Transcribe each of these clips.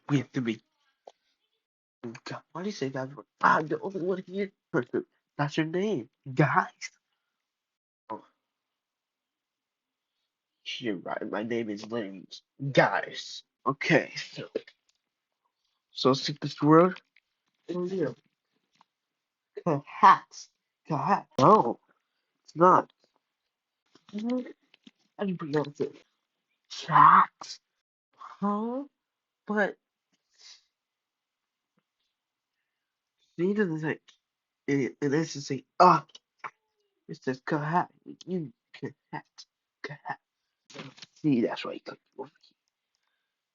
with me. God, why do you say that? I'm the only one here. That's your name, guys. Oh, you're right. My name is Lynn. Guys. Okay, so see this word? Earlier. Hats. Hats. No, it's not. How do you pronounce it? Hats. Huh? But see, it doesn't say. It doesn't say. It says Kahat. You Kahat. Kahat. See, that's why you click over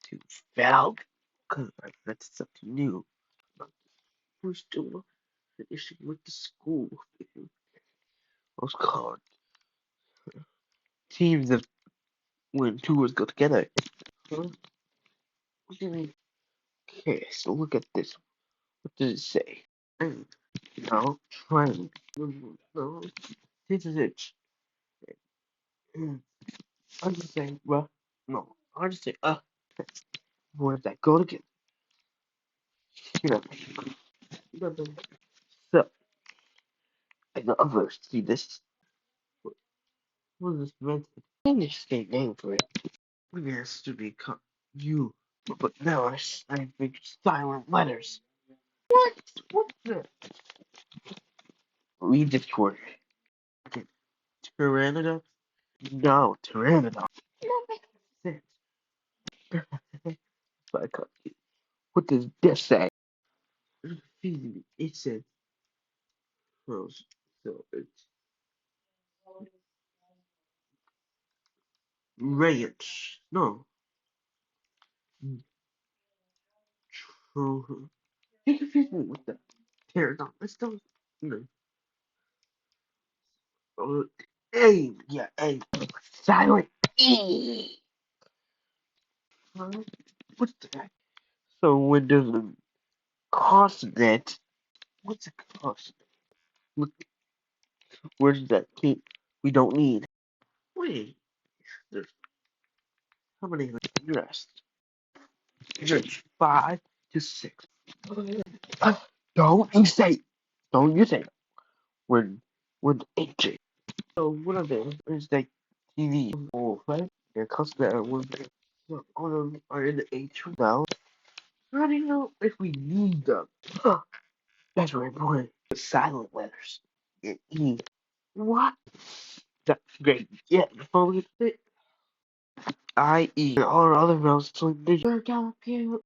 here to Valve. Because that's something new. We're still an issue with the school. Those called teams that when two words go together. Huh? What do you mean? Okay, so look at this. What does it say? Train. No, train. No, this is it. I'll just say, well, no. I'll just say, words that go together. You know, so, and the others, see this? What is this meant to be? English state name for it. Maybe it has to be you. But now I think silent letters. What? What's the? Read this word. Okay. Pteranodon? No, Pteranodon. That makes sense. But I can't see. What does this say? It says, oh, so it's ranch. No. True. You confuse me with the pterodon. Let's do no. Oh, A. Yeah, A. Silent E. Huh? What's that? So when there's a consonant, what's a consonant? Look, where's that key we don't need? Wait, there's how many rest? There's 5 to 6. Uh, don't you say, don't you say. We're we're ancient. So what are they? Is that TV? Oh, right? They're consonant and one thing. What all of them are in the H now? How do you know if we need them? Huh, that's very important. The silent letters. And E. What? That's great. Yeah, the phone gets it. I E. And all the other vowels, so they work out here.